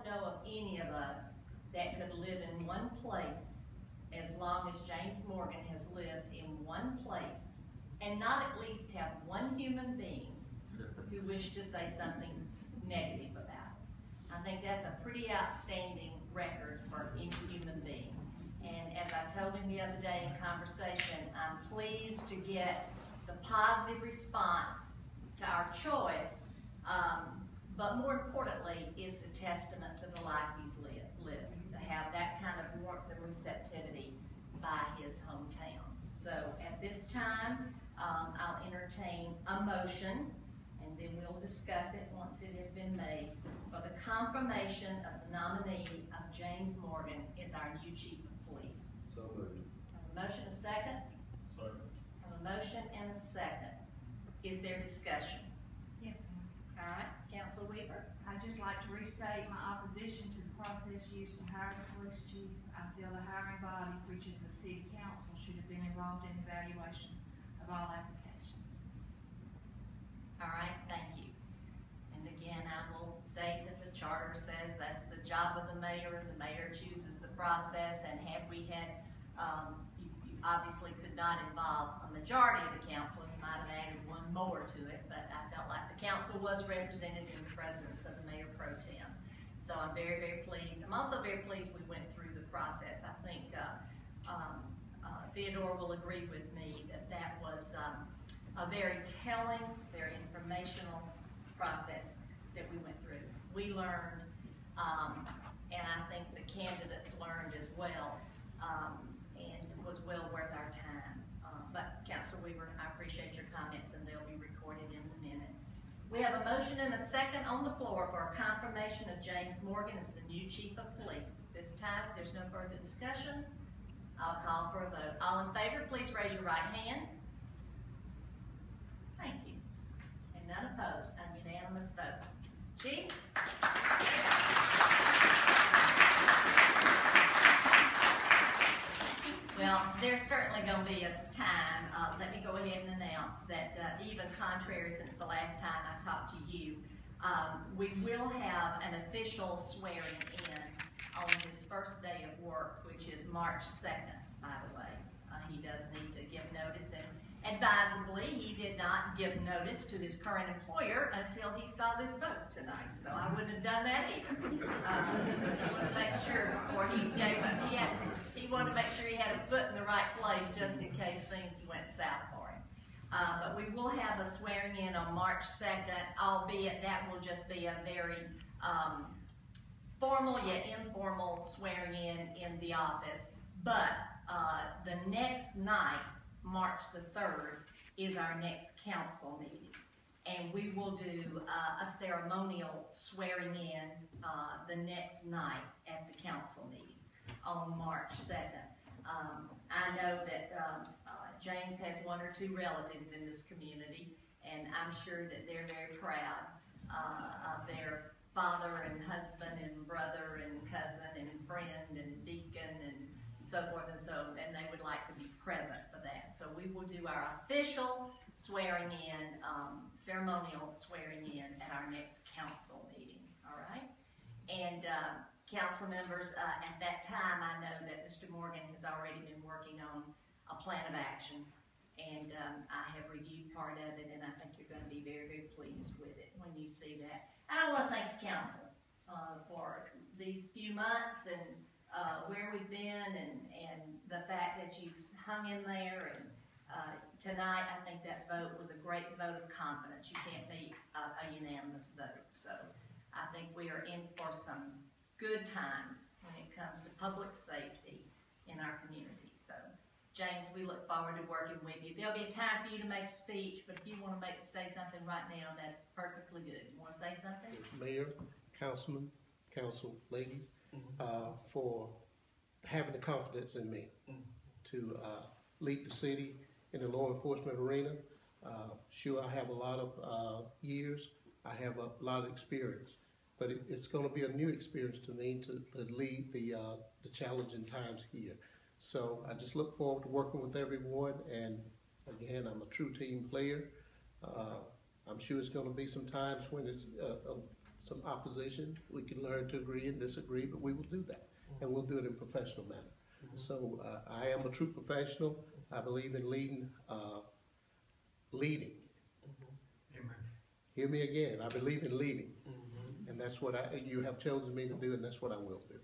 don't know of any of us that could live in one place as long as James Morgan has lived in one place and not at least have one human being who wished to say something negative about us. I think that's a pretty outstanding record for any human being. And as I told him the other day in conversation, I'm pleased to get the positive response to our choice, but more importantly, it's a testament to the life he's lived, to have that kind of warmth and receptivity by his hometown. So at this time, I'll entertain a motion, and then we'll discuss it once it has been made, for the confirmation of the nominee of James Morgan as our new chief of police. So moved. Have a motion, a second? Second. Have a motion and a second. Is there discussion? Yes, ma'am. All right, Councilor Weaver. I'd just like to restate my opposition to the process used to hire the police chief. I feel the hiring body, which is the city council, should have been involved in the evaluation of all applications. All right, thank you. And again, I will state that the charter says that's the job of the mayor, and the mayor chooses the process. And have we had, you obviously could not involve a majority of the council. You might have added one more to it, but I felt like the council was represented in the presence of the mayor pro tem. So I'm very, very pleased. I'm also very pleased we went through the process. I think Theodore will agree with me that that was a very telling, very informational process that we went through. We learned, and I think the candidates learned as well, and it was well worth our time. But Councilor Weaver, I appreciate your comments, and they'll be recorded in the minutes. We have a motion and a second on the floor for a confirmation of James Morgan as the new chief of police. At this time, if there's no further discussion, I'll call for a vote. All in favor, please raise your right hand. Thank you. And none opposed. A unanimous vote. Chief? Well, there's certainly going to be a time, let me go ahead and announce that even contrary since the last time I talked to you, we will have an official swearing in on his first day of work, which is March 2nd, by the way. He does need to give notice, and advisably, he did not give notice to his current employer until he saw this vote tonight. So I wouldn't have done that either. He wanted to make sure before he gave up. He wanted to make sure he had a foot in the right place just in case things went south for him. But we will have a swearing in on March 2nd, albeit that will just be a very formal yet informal swearing in the office. But the next night, March the 3rd, is our next council meeting. And we will do a ceremonial swearing in the next night at the council meeting on March 2nd. I know that James has one or two relatives in this community, and I'm sure that they're very proud of their father and husband and brother and cousin and friend and deacon and so forth and so on, and they would like to be present for that. So we will do our official swearing in, ceremonial swearing in at our next council meeting, all right? And council members, at that time, I know that Mr. Morgan has already been working on a plan of action, and I have reviewed part of it, and I think you're going to be very, very pleased with it when you see that. And I want to thank the council for these few months and where we've been, and the fact that you've hung in there. And tonight, I think that vote was a great vote of confidence. You can't beat a unanimous vote. So I think we are in for some good times when it comes to public safety in our community. So, James, we look forward to working with you. There'll be a time for you to make a speech, but if you want to say something right now, that's perfectly good. You want to say something? Mayor, councilman, council ladies, for having the confidence in me to lead the city in the law enforcement arena. Sure, I have a lot of years. I have a lot of experience. But it's going to be a new experience to me to lead the challenging times here. So I just look forward to working with everyone. And again, I'm a true team player. I'm sure it's going to be some times when it's some opposition. We can learn to agree and disagree, but we will do that, and we'll do it in a professional manner. So I am a true professional. I believe in leading. Amen. Hear me again. I believe in leading, and that's what you have chosen me to do, and that's what I will do.